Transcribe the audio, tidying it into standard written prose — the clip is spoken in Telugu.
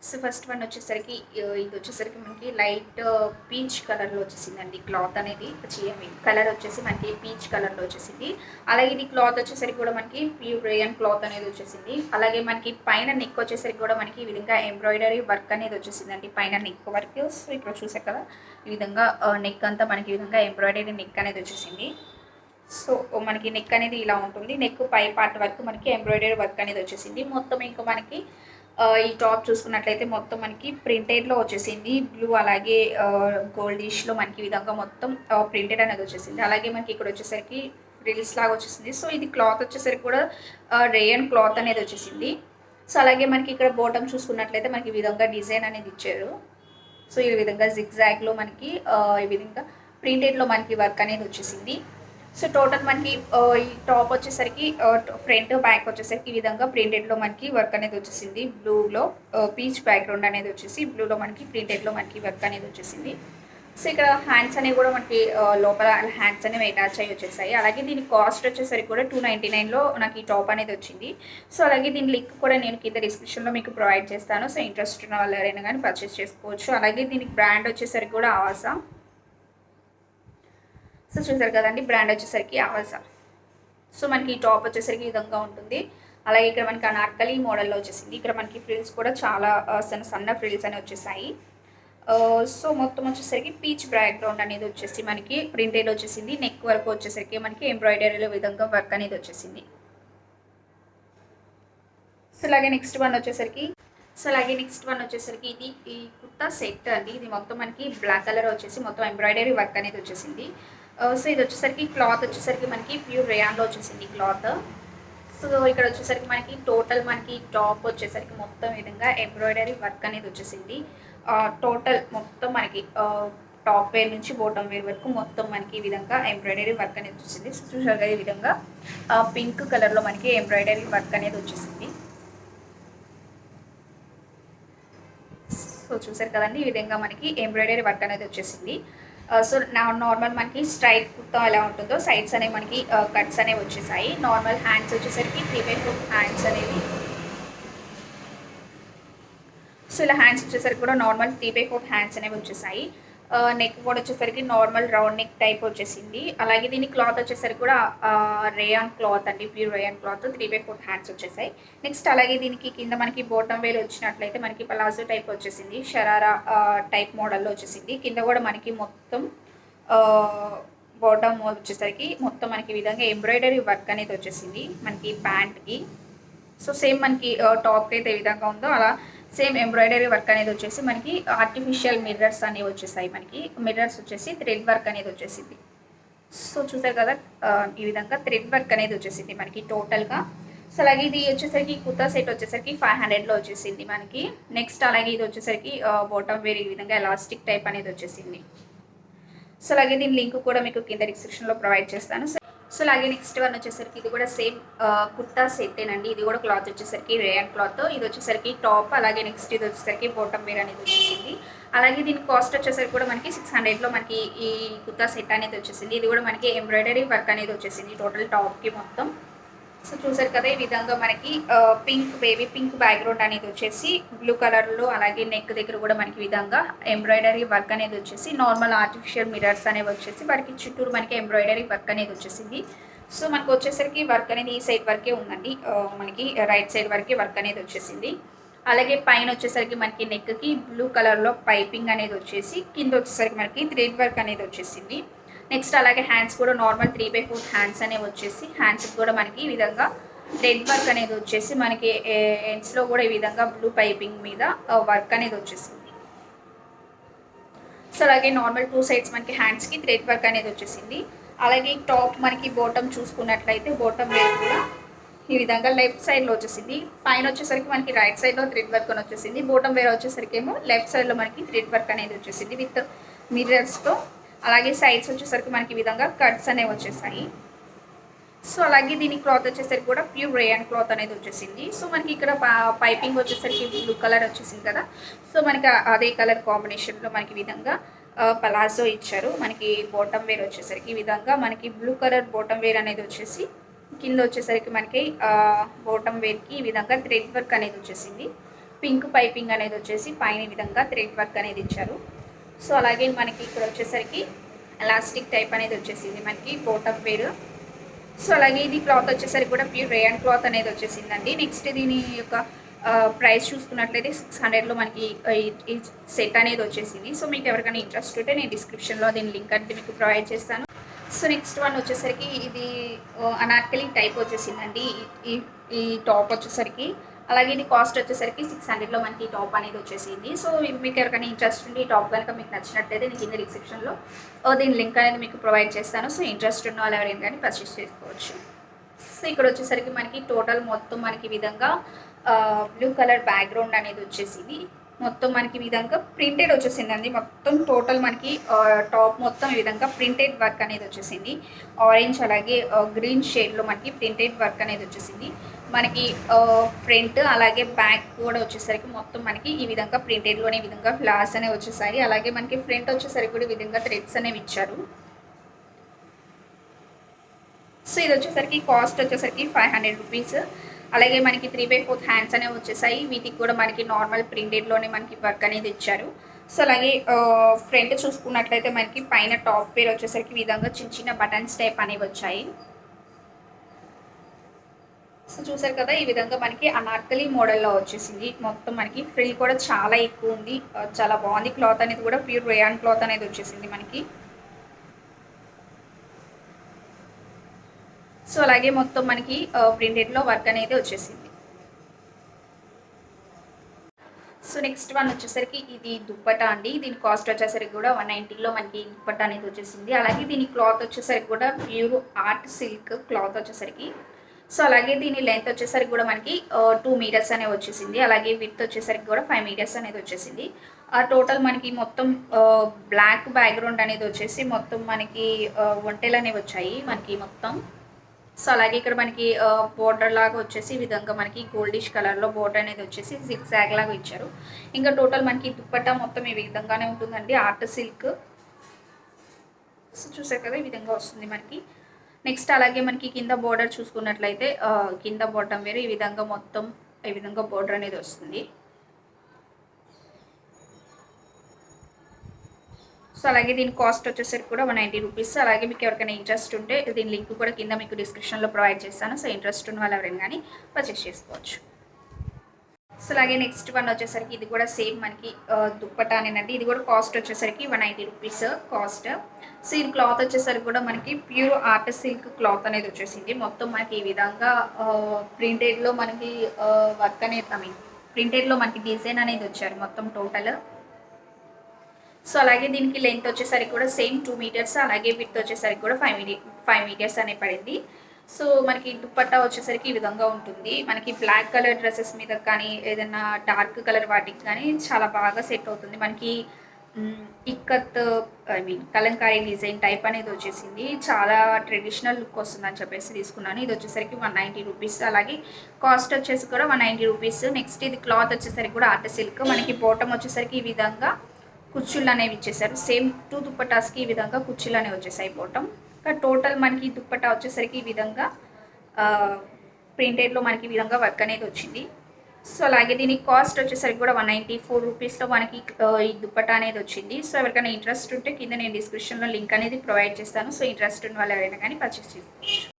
సో ఫస్ట్ వన్ వచ్చేసరికి ఇది వచ్చేసరికి మనకి లైట్ పీచ్ కలర్లో వచ్చేసిందండి క్లాత్ అనేది. కలర్ వచ్చేసి మనకి పీచ్ కలర్లో వచ్చేసింది. అలాగే ఇది క్లాత్ వచ్చేసరికి కూడా మనకి ప్యూర్ రేయన్ క్లాత్ అనేది వచ్చేసింది. అలాగే మనకి పైన నెక్ వచ్చేసరికి కూడా మనకి ఈ విధంగా ఎంబ్రాయిడరీ వర్క్ అనేది వచ్చేసిందండి. పైన నెక్ వర్క్. సో ఇక్కడ చూసారు కదా ఈ విధంగా నెక్ అంతా మనకి ఈ విధంగా ఎంబ్రాయిడరీ నెక్ అనేది వచ్చేసింది. సో మనకి నెక్ అనేది ఇలా ఉంటుంది. నెక్ పై పార్ట్ వరకు మనకి ఎంబ్రాయిడరీ వర్క్ అనేది వచ్చేసింది. మొత్తం ఇంకా మనకి ఈ టాప్ చూసుకున్నట్లయితే మొత్తం మనకి ప్రింటెడ్లో వచ్చేసింది. బ్లూ అలాగే గోల్డిష్లో మనకి ఈ విధంగా మొత్తం ప్రింటెడ్ అనేది వచ్చేసింది. అలాగే మనకి ఇక్కడ వచ్చేసరికి రిల్స్ లాగా వచ్చేసింది. సో ఇది క్లాత్ వచ్చేసరికి కూడా రేయన్ క్లాత్ అనేది వచ్చేసింది. సో అలాగే మనకి ఇక్కడ బాటమ్ చూసుకున్నట్లయితే మనకి ఈ విధంగా డిజైన్ అనేది ఇచ్చారు. సో ఈ విధంగా జిగ్జాగ్లో మనకి ఈ విధంగా ప్రింటెడ్లో మనకి వర్క్ అనేది వచ్చేసింది. సో టోటల్ మనకి ఈ టాప్ వచ్చేసరికి ఫ్రంట్ బ్యాక్ వచ్చేసరికి ఈ విధంగా ప్రింటెడ్లో మనకి వర్క్ అనేది వచ్చేసింది. బ్లూలో పీచ్ బ్యాక్గ్రౌండ్ అనేది వచ్చేసి బ్లూలో మనకి ప్రింటెడ్లో మనకి వర్క్ అనేది వచ్చేసింది. సో ఇక్కడ హ్యాండ్స్ అనేవి కూడా మనకి లోపల హ్యాండ్స్ అనేవి అటాచ్ అయ్యి వచ్చేసాయి. అలాగే దీని కాస్ట్ వచ్చేసరికి కూడా 299లో నాకు ఈ టాప్ అనేది వచ్చింది. సో అలాగే దీని లింక్ కూడా నేను కింద డిస్క్రిప్షన్లో మీకు ప్రొవైడ్ చేస్తాను. సో ఇంట్రెస్ట్ ఉన్న వాళ్ళు ఎవరైనా కానీ పర్చేస్ చేసుకోవచ్చు. అలాగే దీనికి బ్రాండ్ వచ్చేసరికి కూడా ఆవాసా. సో చూసారు కదండి, బ్రాండ్ వచ్చేసరికి ఆవాసా. సో మనకి ఈ టాప్ వచ్చేసరికి ఈ విధంగా ఉంటుంది. అలాగే ఇక్కడ మనకి అనార్కలి మోడల్లో వచ్చేసింది. ఇక్కడ మనకి ఫ్రిల్స్ కూడా చాలా సన్న ఫ్రిల్స్ అనేవి వచ్చేసాయి. సో మొత్తం వచ్చేసరికి పీచ్ బ్యాక్గ్రౌండ్ అనేది వచ్చేసి మనకి ప్రింటెడ్ వచ్చేసింది. నెక్ వరకు వచ్చేసరికి మనకి ఎంబ్రాయిడరీలో విధంగా వర్క్ అనేది వచ్చేసింది. సో అలాగే నెక్స్ట్ వన్ వచ్చేసరికి ఇది ఈ కుర్తా సెట్ అండి. ఇది మొత్తం మనకి బ్లాక్ కలర్ వచ్చేసి మొత్తం ఎంబ్రాయిడరీ వర్క్ అనేది వచ్చేసింది. సో ఇది వచ్చేసరికి క్లాత్ వచ్చేసరికి మనకి ప్యూర్ రేయాన్లో వచ్చేసింది క్లాత్. సో ఇక్కడ వచ్చేసరికి మనకి టోటల్ మనకి టాప్ వచ్చేసరికి మొత్తం విధంగా ఎంబ్రాయిడరీ వర్క్ అనేది వచ్చేసింది. టోటల్ మొత్తం మనకి టాప్ వేర్ నుంచి బాటమ్ వేర్ వరకు మొత్తం మనకి ఈ విధంగా ఎంబ్రాయిడరీ వర్క్ అనేది వచ్చేసింది. సో చూసారుగా ఈ విధంగా పింక్ కలర్లో మనకి ఎంబ్రాయిడరీ వర్క్ అనేది వచ్చేసింది. సో చూసారు కదండి, ఈ విధంగా మనకి ఎంబ్రాయిడరీ వర్క్ అనేది వచ్చేసింది. సో నార్మల్ మనకి స్ట్రైట్ కుర్తా ఎలా ఉంటుందో సైడ్స్ అనేవి మనకి కట్స్ అనేవి వచ్చేసాయి. నార్మల్ హ్యాండ్స్ వచ్చేసరికి 3/4 హ్యాండ్స్ అనేవి. సో ఇలా హ్యాండ్స్ వచ్చేసరికి కూడా నార్మల్ 3/4 హ్యాండ్స్ అనేవి వచ్చేసాయి. నెక్ కూడా వచ్చేసరికి నార్మల్ రౌండ్ నెక్ టైప్ వచ్చేసింది. అలాగే దీని క్లాత్ వచ్చేసరికి కూడా రేయాన్ క్లాత్ అండి, ప్యూర్ రేయాన్ క్లాత్. 3/4 హ్యాండ్స్ వచ్చేసాయి. నెక్స్ట్ అలాగే దీనికి కింద మనకి బాటమ్ వేలు వచ్చినట్లయితే మనకి పలాజో టైప్ వచ్చేసింది. షరారా టైప్ మోడల్లో వచ్చేసింది. కింద కూడా మనకి మొత్తం బాటమ్ వచ్చేసరికి మొత్తం మనకి ఈ విధంగా ఎంబ్రాయిడరీ వర్క్ అనేది వచ్చేసింది మనకి ప్యాంట్కి. సో సేమ్ మనకి టాప్కి అయితే ఏ విధంగా ఉందో అలా సేమ్ ఎంబ్రాయిడరీ వర్క్ అనేది వచ్చేసి మనకి ఆర్టిఫిషియల్ మిర్రర్స్ అనేవి వచ్చేసాయి. మనకి మిర్రర్స్ వచ్చేసి థ్రెడ్ వర్క్ అనేది వచ్చేసింది. సో చూసారు కదా ఈ విధంగా థ్రెడ్ వర్క్ అనేది వచ్చేసింది మనకి టోటల్గా. సో అలాగే ఇది వచ్చేసరికి కుర్తా సెట్ వచ్చేసరికి 500లో వచ్చేసింది మనకి. నెక్స్ట్ అలాగే ఇది వచ్చేసరికి బాటమ్ వేర్ ఈ విధంగా ఎలాస్టిక్ టైప్ అనేది వచ్చేసింది. సో అలాగే దీని లింక్ కూడా మీకు కింద డిస్క్రిప్షన్లో ప్రొవైడ్ చేస్తాను. సో అలాగే నెక్స్ట్ వన్ వచ్చేసరికి ఇది కూడా సేమ్ కుర్తా సెట్టేనండి. ఇది కూడా క్లాత్ వచ్చేసరికి రేయన్ క్లాత్. ఇది వచ్చేసరికి టాప్. అలాగే నెక్స్ట్ ఇది వచ్చేసరికి బాటమ్ వేర్ అనేది వచ్చేసింది. అలాగే దీని కాస్ట్ వచ్చేసరికి కూడా మనకి 600లో మనకి ఈ కుర్తా సెట్ అనేది వచ్చేసింది. ఇది కూడా మనకి ఎంబ్రాయిడరీ వర్క్ అనేది వచ్చేసింది టోటల్ టాప్కి మొత్తం. సో చూసారు కదా ఈ విధంగా మనకి పింక్ బేబీ పింక్ బ్యాక్గ్రౌండ్ అనేది వచ్చేసి బ్లూ కలర్లో, అలాగే నెక్ దగ్గర కూడా మనకి విధంగా ఎంబ్రాయిడరీ వర్క్ అనేది వచ్చేసి నార్మల్ ఆర్టిఫిషియల్ మిరర్స్ అనేవి వచ్చేసి వాటికి చుట్టూరు మనకి ఎంబ్రాయిడరీ వర్క్ అనేది వచ్చేసింది. సో మనకు వచ్చేసరికి వర్క్ అనేది ఈ సైడ్ వరకే ఉందండి, మనకి రైట్ సైడ్ వరకే వర్క్ అనేది వచ్చేసింది. అలాగే పైన వచ్చేసరికి మనకి నెక్కి బ్లూ కలర్లో పైపింగ్ అనేది వచ్చేసి కింద వచ్చేసరికి మనకి థ్రెడ్ వర్క్ అనేది వచ్చేసింది. నెక్స్ట్ అలాగే హ్యాండ్స్ కూడా నార్మల్ 3/4 హ్యాండ్స్ అనేవి వచ్చేసి హ్యాండ్స్కి కూడా మనకి ఈ విధంగా థ్రెడ్ వర్క్ అనేది వచ్చేసి మనకి ఎండ్స్లో కూడా ఈ విధంగా బ్లూ పైపింగ్ మీద వర్క్ అనేది వచ్చేసింది. సో అలాగే నార్మల్ 2 సైడ్స్ మనకి హ్యాండ్స్కి థ్రెడ్ వర్క్ అనేది వచ్చేసింది. అలాగే టాప్ మనకి బాటమ్ చూసుకున్నట్లయితే బాటమ్ వేర్ కూడా ఈ విధంగా లెఫ్ట్ సైడ్లో వచ్చేసింది. పైన వచ్చేసరికి మనకి రైట్ సైడ్లో థ్రెడ్ వర్క్ అని వచ్చేసింది. బాటమ్ వేర్ వచ్చేసరికి ఏమో లెఫ్ట్ సైడ్లో మనకి థ్రెడ్ వర్క్ అనేది వచ్చేసింది విత్ మిర్రర్స్తో. అలాగే సైడ్స్ వచ్చేసరికి మనకి ఈ విధంగా కట్స్ అనేవి వచ్చేసాయి. సో అలాగే దీని క్లాత్ వచ్చేసరికి కూడా ప్యూర్ రేయన్ క్లాత్ అనేది వచ్చేసింది. సో మనకి ఇక్కడ పైపింగ్ వచ్చేసరికి బ్లూ కలర్ వచ్చేసింది కదా. సో మనకి అదే కలర్ కాంబినేషన్లో మనకి విధంగా పలాజో ఇచ్చారు. మనకి బాటమ్ వేర్ వచ్చేసరికి ఈ విధంగా మనకి బ్లూ కలర్ బాటమ్ వేర్ అనేది వచ్చేసి కింద వచ్చేసరికి మనకి బాటమ్ వేర్కి ఈ విధంగా థ్రెడ్ వర్క్ అనేది వచ్చేసింది. పింక్ పైపింగ్ అనేది వచ్చేసి పైన ఈ విధంగా థ్రెడ్ వర్క్ అనేది ఇచ్చారు. సో అలాగే మనకి ఇక్కడ వచ్చేసరికి ఎలాస్టిక్ టైప్ అనేది వచ్చేసింది మనకి బాటమ్ వేర్. సో అలాగే ఇది క్లాత్ వచ్చేసరికి కూడా ప్యూర్ రేయాన్ క్లాత్ అనేది వచ్చేసిందండి. నెక్స్ట్ దీని యొక్క ప్రైస్ చూసుకున్నట్లయితే 600లో మనకి ఈ సెట్ అనేది వచ్చేసింది. సో మీకు ఎవరికైనా ఇంట్రెస్ట్ ఉంటే నేను డిస్క్రిప్షన్లో దీని లింక్ అనేది మీకు ప్రొవైడ్ చేస్తాను. సో నెక్స్ట్ వన్ వచ్చేసరికి ఇది అనార్కలి టైప్ వచ్చేసిందండి ఈ ఈ టాప్ వచ్చేసరికి. అలాగే ఇది కాస్ట్ వచ్చేసరికి 600లో మనకి ఈ టాప్ అనేది వచ్చేసింది. సో మీకు ఎవరికైనా ఇంట్రెస్ట్ ఉంటే ఈ టాప్ కనుక మీకు నచ్చినట్లయితే నేను కింద డిస్క్రిప్షన్లో దీని లింక్ అనేది మీకు ప్రొవైడ్ చేస్తాను. సో ఇంట్రెస్ట్ ఉన్న వాళ్ళు ఎవరైనా కానీ పర్చేస్ చేసుకోవచ్చు. సో ఇక్కడ వచ్చేసరికి మనకి టోటల్ మొత్తం మనకి విధంగా బ్లూ కలర్ బ్యాక్గ్రౌండ్ అనేది వచ్చేసింది. మొత్తం మనకి విధంగా ప్రింటెడ్ వచ్చేసిందండి. మొత్తం టోటల్ మనకి టాప్ మొత్తం ఈ విధంగా ప్రింటెడ్ వర్క్ అనేది వచ్చేసింది. ఆరెంజ్ అలాగే గ్రీన్ షేడ్లో మనకి ప్రింటెడ్ వర్క్ అనేది వచ్చేసింది. మనకి ఫ్రంట్ అలాగే బ్యాక్ కూడా వచ్చేసరికి మొత్తం మనకి ఈ విధంగా ప్రింటెడ్లోనే ఈ విధంగా ఫ్లవర్స్ అనేవి వచ్చేసాయి. అలాగే మనకి ఫ్రంట్ వచ్చేసరికి కూడా ఈ విధంగా థ్రెడ్స్ అనేవి ఇచ్చారు. సో ఇది వచ్చేసరికి కాస్ట్ వచ్చేసరికి 500 రూపీస్. అలాగే మనకి 3/4 హ్యాండ్స్ అనేవి వచ్చేసాయి. వీటికి కూడా మనకి నార్మల్ ప్రింటెడ్లోనే మనకి వర్క్ అనేది ఇచ్చారు. సో అలాగే ఫ్రంట్ చూసుకున్నట్లయితే మనకి పైన టాప్ వేర్ వచ్చేసరికి ఈ విధంగా చిన్న చిన్న బటన్స్ టైప్ అనేవి వచ్చాయి. సో చూసారు కదా, ఈ విధంగా మనకి అనార్కలి మోడల్లో వచ్చేసింది. మొత్తం మనకి ఫ్రిల్ కూడా చాలా ఎక్కువ ఉంది, చాలా బాగుంది. క్లాత్ అనేది కూడా ప్యూర్ రేయాన్ క్లాత్ అనేది వచ్చేసింది మనకి. సో అలాగే మొత్తం మనకి ప్రింటెడ్లో వర్క్ అనేది వచ్చేసింది. సో నెక్స్ట్ వన్ వచ్చేసరికి ఇది దుప్పటా అండి. దీని కాస్ట్ వచ్చేసరికి కూడా 190లో మనకి దుప్పటా అనేది వచ్చేసింది. అలాగే దీని క్లాత్ వచ్చేసరికి కూడా ప్యూర్ ఆర్ట్ సిల్క్ క్లాత్ వచ్చేసరికి. సో అలాగే దీని లెంత్ వచ్చేసరికి కూడా మనకి 2 మీటర్స్ అనేవి వచ్చేసింది. అలాగే విడ్త్ వచ్చేసరికి కూడా 5 మీటర్స్ అనేది వచ్చేసింది. టోటల్ మనకి మొత్తం బ్లాక్ బ్యాక్గ్రౌండ్ అనేది వచ్చేసి మొత్తం మనకి ఒంటెలు అనేవి వచ్చాయి మనకి మొత్తం. సో అలాగే ఇక్కడ మనకి బోర్డర్ లాగా వచ్చేసి ఈ విధంగా మనకి గోల్డిష్ కలర్లో బోర్డర్ అనేది వచ్చేసి జిగ్జాగ్ లాగా ఇచ్చారు. ఇంకా టోటల్ మనకి దుప్పట్టా మొత్తం ఈ విధంగానే ఉంటుందండి, ఆర్ట్ సిల్క్. సో చూసారు కదా, ఈ విధంగా వస్తుంది మనకి. నెక్స్ట్ అలాగే మనకి కింద బోర్డర్ చూసుకున్నట్లయితే కింద బాటమ్ వేరే ఈ విధంగా మొత్తం ఈ విధంగా బోర్డర్ అనేది వస్తుంది. సో అలాగే దీని కాస్ట్ వచ్చేసరికి కూడా 190 రూపీస్. అలాగే మీకు ఎవరికైనా ఇంట్రెస్ట్ ఉంటే దీని లింక్ కూడా కింద మీకు డిస్క్రిప్షన్లో ప్రొవైడ్ చేస్తాను. సో ఇంట్రెస్ట్ ఉన్న వాళ్ళు ఎవరైనా కానీ పర్చేస్ చేసుకోవచ్చు. సో అలాగే నెక్స్ట్ వన్ వచ్చేసరికి ఇది కూడా సేమ్ మనకి దుప్పటా అనేనండి. ఇది కూడా కాస్ట్ వచ్చేసరికి 190 రూపీస్ కాస్ట్. సో ఈ క్లాత్ వచ్చేసరికి కూడా మనకి ప్యూర్ ఆర్ట్ సిల్క్ క్లాత్ అనేది వచ్చేసింది. మొత్తం మనకి ఈ విధంగా ప్రింటెడ్లో మనకి వర్క్ అనేది ప్రింటెడ్లో మనకి డిజైన్ అనేది వచ్చారు మొత్తం టోటల్. సో అలాగే దీనికి లెంత్ వచ్చేసరికి కూడా సేమ్ 2 మీటర్స్, అలాగే విడ్త్ వచ్చేసరికి కూడా 5 మీటర్స్ అనే పడింది. సో మనకి దుప్పట్టా వచ్చేసరికి ఈ విధంగా ఉంటుంది. మనకి బ్లాక్ కలర్ డ్రెస్సెస్ మీద కానీ ఏదైనా డార్క్ కలర్ వాటికి కానీ చాలా బాగా సెట్ అవుతుంది. మనకి ఇక్కత్ కలంకారీ డిజైన్ టైప్ అనేది వచ్చేసింది. చాలా ట్రెడిషనల్ లుక్ వస్తుందని చెప్పేసి తీసుకున్నాను. ఇది వచ్చేసరికి 190 రూపీస్. అలాగే కాస్ట్ వచ్చేసి కూడా 190 రూపీస్. నెక్స్ట్ ఇది క్లాత్ వచ్చేసరికి కూడా ఆర్ట్ సిల్క్. మనకి బాటమ్ వచ్చేసరికి ఈ విధంగా కుర్చీలు అనేవి ఇచ్చేసారు. సేమ్ 2 దుప్పటాస్కి ఈ విధంగా కుర్చీలు అనేవి వచ్చేసాయి బాటమ్. ఇంకా టోటల్ మనకి దుప్పటా వచ్చేసరికి ఈ విధంగా ప్రింటెడ్లో మనకి ఈ విధంగా వర్క్ అనేది వచ్చింది. సో అలాగే దీనికి కాస్ట్ వచ్చేసరికి కూడా 194 రూపీస్లో మనకి ఈ దుప్పటా అనేది వచ్చింది. సో ఎవరికైనా ఇంట్రెస్ట్ ఉంటే కింద నేను డిస్క్రిప్షన్లో లింక్ అనేది ప్రొవైడ్ చేస్తాను. సో ఇంట్రెస్ట్ ఉన్న వాళ్ళు ఎవరైనా కానీ పర్చేస్ చేసుకోవచ్చు.